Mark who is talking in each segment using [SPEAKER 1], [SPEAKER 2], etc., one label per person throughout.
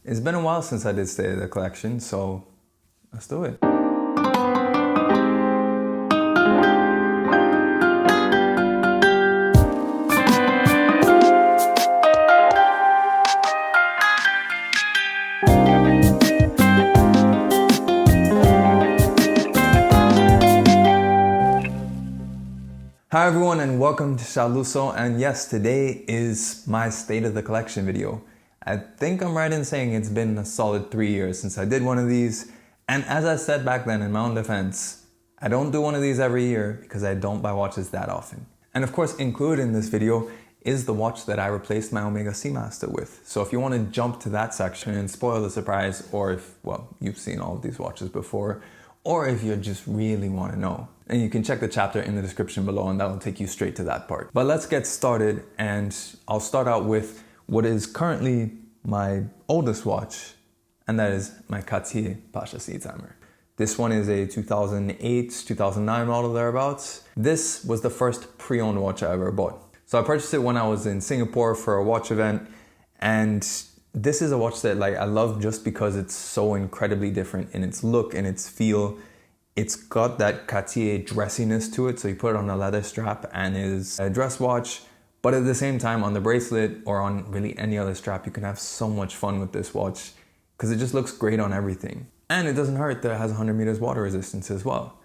[SPEAKER 1] It's been a while since I did State of the Collection, so let's do it. Hi everyone and welcome to Shaluso, and yes, today is my State of the Collection video. I think I'm right in saying it's been a solid 3 years since I did one of these, and as I said back then in my own defense, I don't do one of these every year because I don't buy watches that often. And of course, included in this video is the watch that I replaced my Omega Seamaster with. So if you want to jump to that section and spoil the surprise, or if, well, you've seen all of these watches before, or if you just really want to know, and you can check the chapter in the description below and that will take you straight to that part. But let's get started, and I'll start out with what is currently my oldest watch, and that is my Cartier Pasha Sea Timer. This one is a 2008, 2009 model thereabouts. This was the first pre-owned watch I ever bought. So I purchased it when I was in Singapore for a watch event, and this is a watch that I love just because it's so incredibly different in its look and its feel. It's got that Cartier dressiness to it, so you put it on a leather strap and is a dress watch, but at the same time on the bracelet or on really any other strap, you can have so much fun with this watch because it just looks great on everything. And it doesn't hurt that it has 100 meters water resistance as well.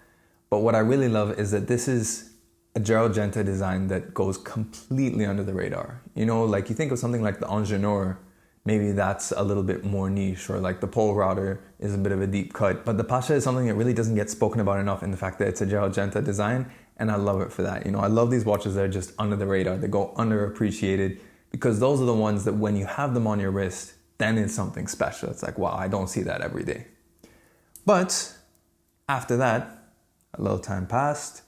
[SPEAKER 1] But what I really love is that this is a Gerald Genta design that goes completely under the radar. You know, like you think of something like the Ingenieur, maybe that's a little bit more niche, or like the pole router is a bit of a deep cut. But the Pasha is something that really doesn't get spoken about enough in the fact that it's a Gerald Genta design, and I love it for that. You know, I love these watches that are just under the radar, they go underappreciated, because those are the ones that when you have them on your wrist, then it's something special. It's like, wow, I don't see that every day. But after that, a little time passed,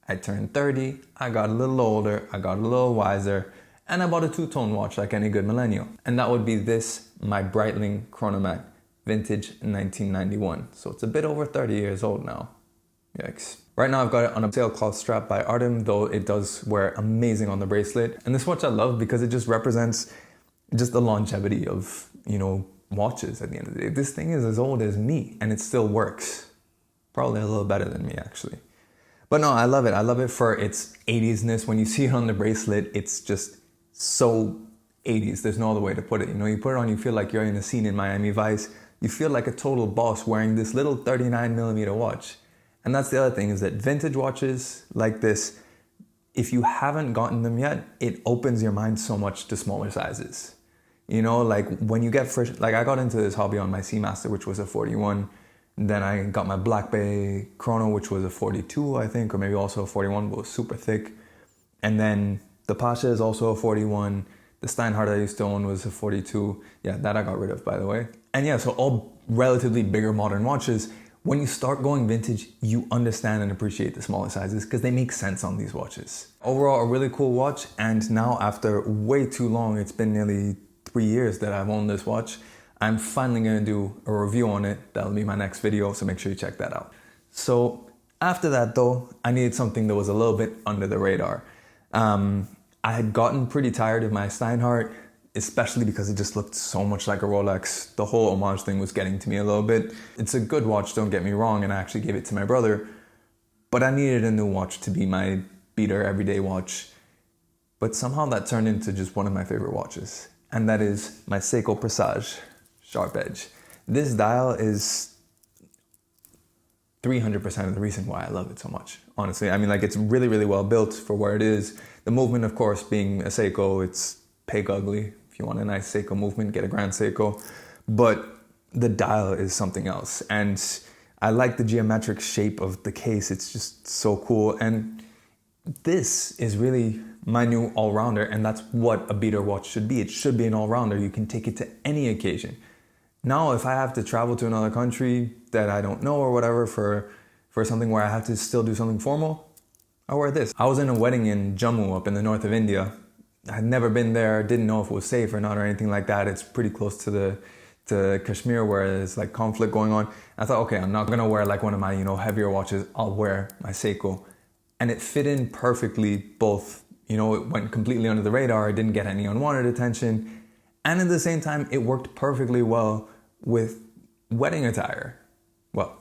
[SPEAKER 1] I turned 30, I got a little older, I got a little wiser, and I bought a two-tone watch like any good millennial. And that would be this, my Breitling Chronomat, vintage 1991. So it's a bit over 30 years old now. Yikes. Right now I've got it on a sailcloth strap by Artem, though it does wear amazing on the bracelet. And this watch I love because it just represents just the longevity of, you know, watches at the end of the day. This thing is as old as me and it still works. Probably a little better than me actually. But no, I love it. I love it for its 80s-ness. When you see it on the bracelet, it's just so 80s. There's no other way to put it. You know, you put it on, you feel like you're in a scene in Miami Vice. You feel like a total boss wearing this little 39mm watch. And that's the other thing, is that vintage watches like this, if you haven't gotten them yet, it opens your mind so much to smaller sizes. You know, like when you get fresh, like I got into this hobby on my Seamaster, which was a 41. Then I got my Black Bay Chrono, which was a 42, I think, or maybe also a 41, but was super thick. And then the Pasha is also a 41. The Steinhardt I used to own was a 42. Yeah, that I got rid of, by the way. And yeah, so all relatively bigger modern watches. When you start going vintage, you understand and appreciate the smaller sizes because they make sense on these watches. Overall, a really cool watch. And now after way too long, it's been nearly 3 years that I've owned this watch, I'm finally going to do a review on it. That'll be my next video, so make sure you check that out. So after that though, I needed something that was a little bit under the radar. I had gotten pretty tired of my Steinhardt, especially because it just looked so much like a Rolex. The whole homage thing was getting to me a little bit. It's a good watch, don't get me wrong, and I actually gave it to my brother, but I needed a new watch to be my beater everyday watch. But somehow that turned into just one of my favorite watches, and that is my Seiko Presage Sharp Edge. This dial is 300% of the reason why I love it so much, honestly. I mean, like, it's really, really well built for where it is. The movement, of course, being a Seiko, it's pig ugly. If you want a nice Seiko movement, get a Grand Seiko. But the dial is something else. And I like the geometric shape of the case. It's just so cool. And this is really my new all-rounder, and that's what a beater watch should be. It should be an all-rounder. You can take it to any occasion. Now, if I have to travel to another country that I don't know or whatever for something where I have to still do something formal, I wear this. I was in a wedding in Jammu up in the north of India. I had never been there, didn't know if it was safe or not or anything like that. It's pretty close to Kashmir where there's like conflict going on. I thought, okay, I'm not gonna wear like one of my, heavier watches. I'll wear my Seiko. And it fit in perfectly both. It went completely under the radar. I didn't get any unwanted attention. And at the same time, it worked perfectly well with wedding attire. Well,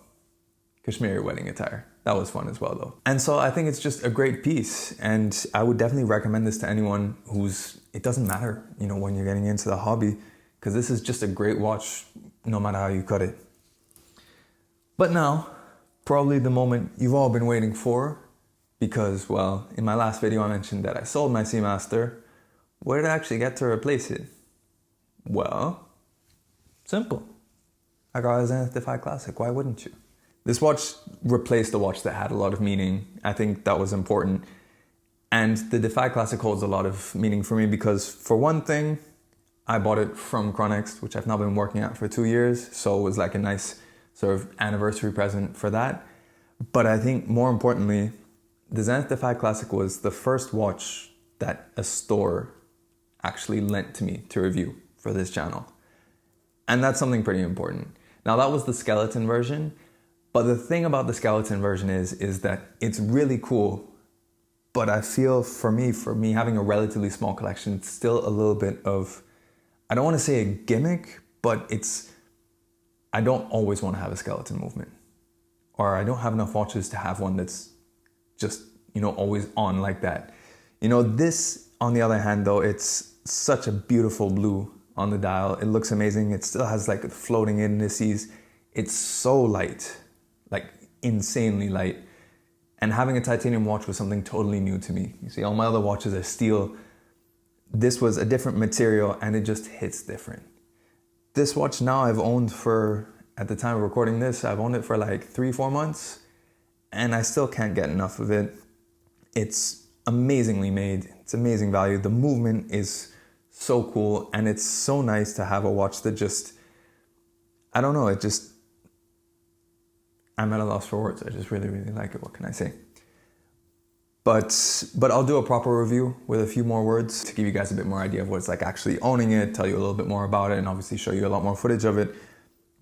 [SPEAKER 1] Kashmiri wedding attire. That was fun as well though. And so I think it's just a great piece, and I would definitely recommend this to anyone it doesn't matter, when you're getting into the hobby, because this is just a great watch no matter how you cut it. But now, probably the moment you've all been waiting for, because, well, in my last video I mentioned that I sold my Seamaster. Where did I actually get to replace it? Well, simple. I got a Zenith Defy Classic, why wouldn't you? This watch replaced a watch that had a lot of meaning. I think that was important. And the Defy Classic holds a lot of meaning for me because, for one thing, I bought it from Chronext, which I've now been working at for 2 years. So it was like a nice sort of anniversary present for that. But I think more importantly, the Zenith Defy Classic was the first watch that a store actually lent to me to review for this channel. And that's something pretty important. Now that was the skeleton version, but the thing about the skeleton version is that it's really cool, but I feel for me having a relatively small collection, it's still a little bit of, I don't want to say a gimmick, but I don't always want to have a skeleton movement, or I don't have enough watches to have one that's just, always on like that. This, on the other hand though, it's such a beautiful blue on the dial. It looks amazing. It still has like floating indices. It's so light, like insanely light. And having a titanium watch was something totally new to me. You see, all my other watches are steel. This was a different material and it just hits different. This watch now I've owned at the time of recording this, I've owned it for like 3-4 months and I still can't get enough of it. It's amazingly made. It's amazing value. The movement is so cool and it's so nice to have a watch that just, I don't know, I'm at a loss for words. I just really, really like it. What can I say? But I'll do a proper review with a few more words to give you guys a bit more idea of what it's like actually owning it, tell you a little bit more about it, and obviously show you a lot more footage of it.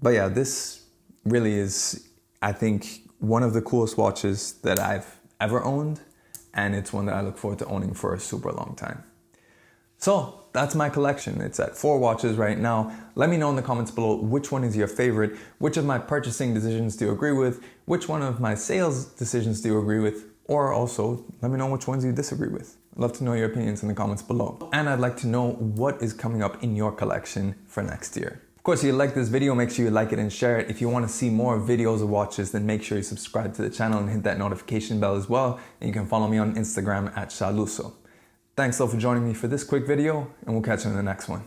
[SPEAKER 1] But yeah, this really is, I think, one of the coolest watches that I've ever owned, and it's one that I look forward to owning for a super long time. So that's my collection. It's at 4 watches right now. Let me know in the comments below which one is your favorite, which of my purchasing decisions do you agree with, which one of my sales decisions do you agree with, or also let me know which ones you disagree with. I'd love to know your opinions in the comments below. And I'd like to know what is coming up in your collection for next year. Of course, if you like this video, make sure you like it and share it. If you want to see more videos of watches, then make sure you subscribe to the channel and hit that notification bell as well. And you can follow me on Instagram at Shaluso. Thanks all for joining me for this quick video, and we'll catch you in the next one.